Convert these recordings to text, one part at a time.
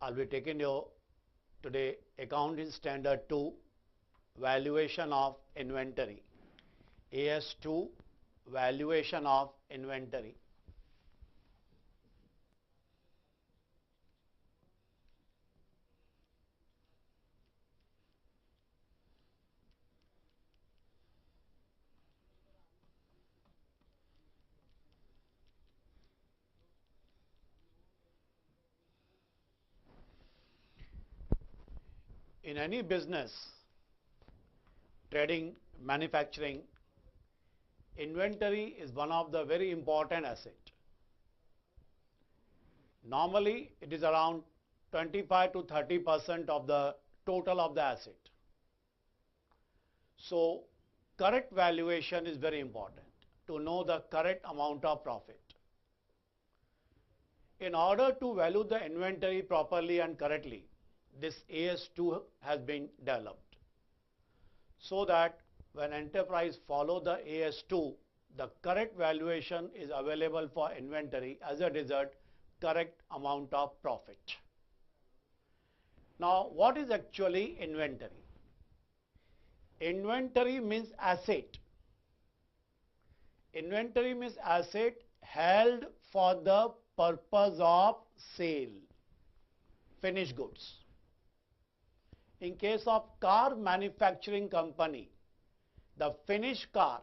I'll be taking you today Accounting Standard 2, Valuation of Inventory. AS2, Valuation of Inventory. In any business, trading, manufacturing, inventory is one of the very important assets. Normally, it is around 25 to 30% of the total of the asset. So, correct valuation is very important to know the correct amount of profit. In order to value the inventory properly and correctly, this AS2 has been developed so that when enterprise follow the AS2, the correct valuation is available for inventory, as a result, correct amount of profit. Now, what is actually inventory? Inventory means asset. Inventory means asset held for the purpose of sale, finished goods. In case of car manufacturing company, the finished car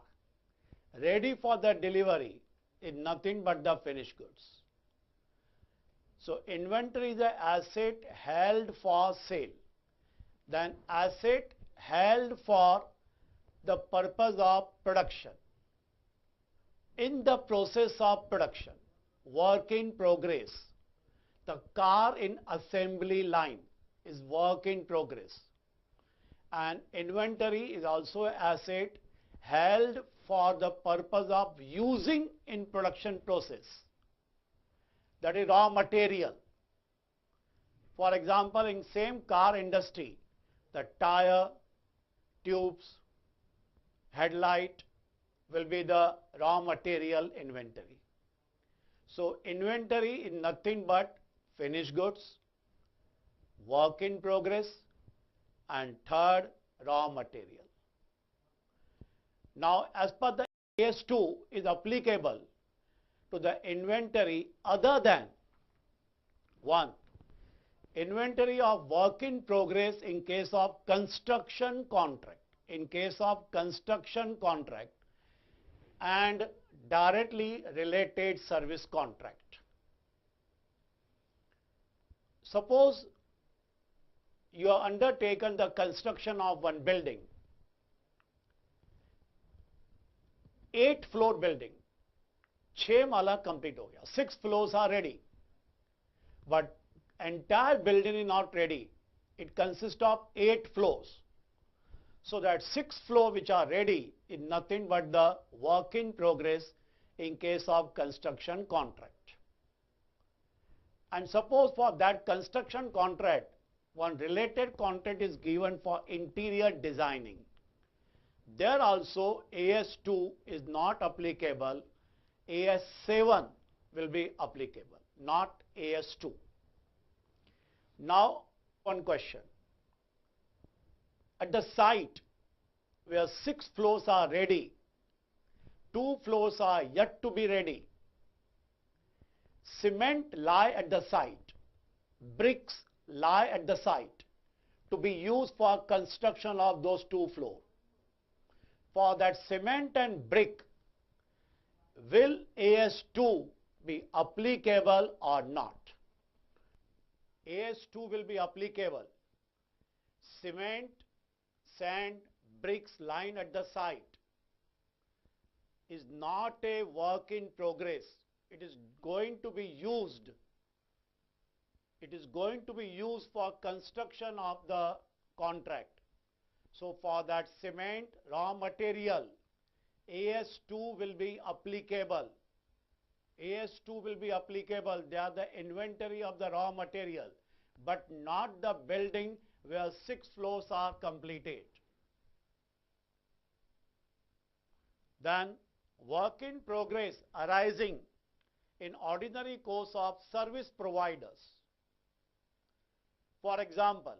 ready for the delivery is nothing but the finished goods. So, inventory is an asset held for sale. Then asset held for the purpose of production. In the process of production, work in progress, the car in assembly line is work in progress, and inventory is also an asset held for the purpose of using in production process, that is raw material. For example, in same car industry, the tire, tubes, headlight will be the raw material inventory. So, inventory is nothing but finished goods, work in progress, and third, raw material. Now, as per the AS2 is applicable to the inventory other than 1. Inventory of work in progress in case of construction contract. In case of construction contract and directly related service contract. Suppose you have undertaken the construction of one building, 8-floor building, 6 mala complete ho gaya, 6 floors are ready, but entire building is not ready. It consists of 8 floors. So that 6 floors which are ready is nothing but the work in progress in case of construction contract. And suppose for that construction contract, one related contract is given for interior designing. There also AS2 is not applicable, AS7 will be applicable, not AS2. Now, one question. At the site where 6 floors are ready, 2 floors are yet to be ready. Cement lie at the site, bricks lie at the site to be used for construction of those 2 floors. For that cement and brick, will AS2 be applicable or not? AS2 will be applicable. Cement, sand, bricks lying at the site is not a work in progress. It is going to be used. It is going to be used for construction of the contract. So, for that cement raw material, AS2 will be applicable. AS2 will be applicable. They are the inventory of the raw material, but not the building where 6 floors are completed. Then, work in progress arising in ordinary course of service providers. For example,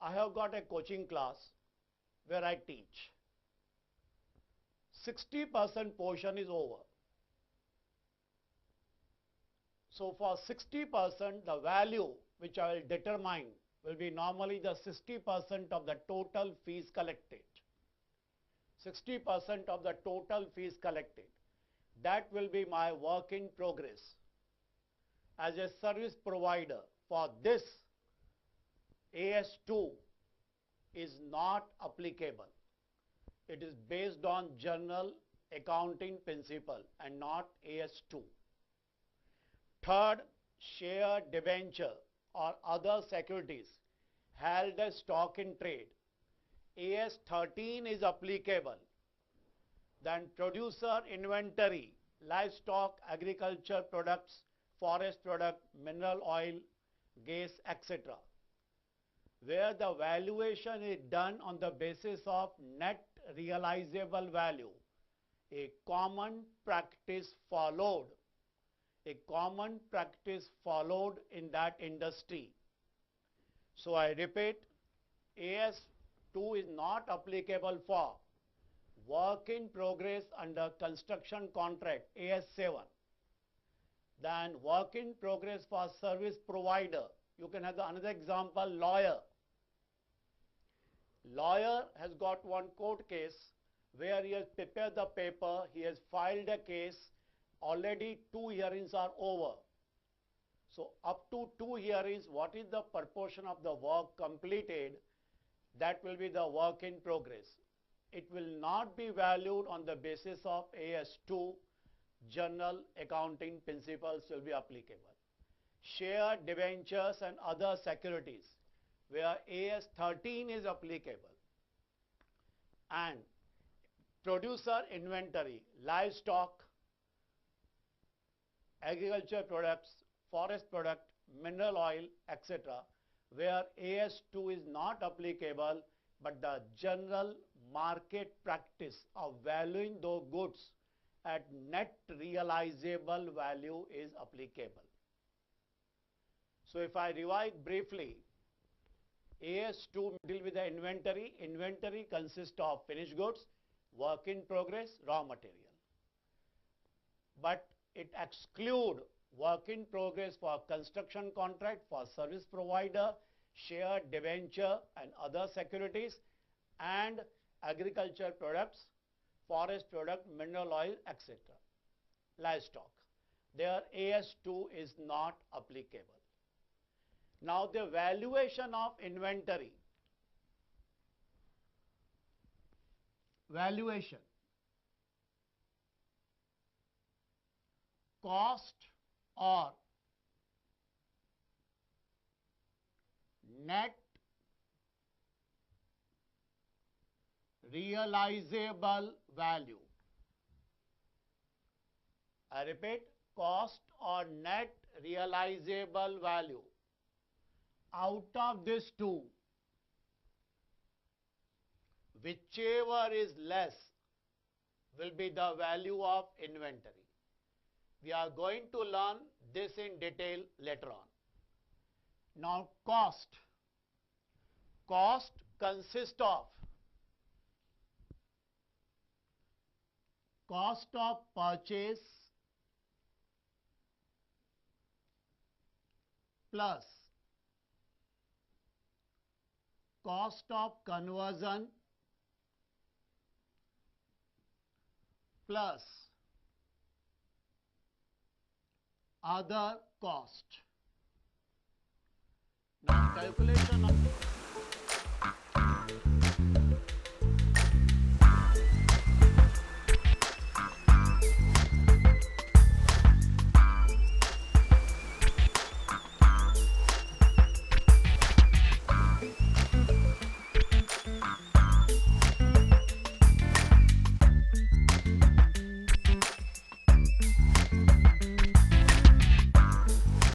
I have got a coaching class where I teach. 60% portion is over. So for 60%, the value which I will determine will be normally the 60% of the total fees collected. 60% of the total fees collected. That will be my work in progress. As a service provider for this, AS2 is not applicable. It is based on general accounting principle and not AS2. Third, share, debenture or other securities held as stock in trade. AS13 is applicable. Then producer inventory, livestock, agriculture products, forest product, mineral oil, gas, etc. Where the valuation is done on the basis of net realizable value. A common practice followed. A common practice followed in that industry. So I repeat, AS2 is not applicable for work in progress under construction contract, AS7. Then work in progress for service provider. You can have another example, lawyer. Lawyer has got one court case where he has prepared the paper, he has filed a case, already 2 hearings are over. So up to 2 hearings, what is the proportion of the work completed? That will be the work in progress. It will not be valued on the basis of AS2. General accounting principles will be applicable. Share, debentures and other securities where AS13 is applicable. And producer inventory, livestock, agriculture products, forest product, mineral oil, etc. where AS2 is not applicable, but the general market practice of valuing those goods at net realizable value is applicable. So if I revise briefly, AS2 deal with the inventory. Inventory consists of finished goods, work in progress, raw material. But it excludes work in progress for construction contract, for service provider, share, debenture and other securities, and agriculture products, forest product, mineral oil, etc. Livestock. Their AS2 is not applicable. Now the valuation of inventory. Valuation. Cost or net realizable value. I repeat, cost or net realizable value. Out of these two, whichever is less will be the value of inventory. We are going to learn this in detail later on. Now cost. Cost consists of cost of purchase plus cost of conversion plus other cost. Now calculation of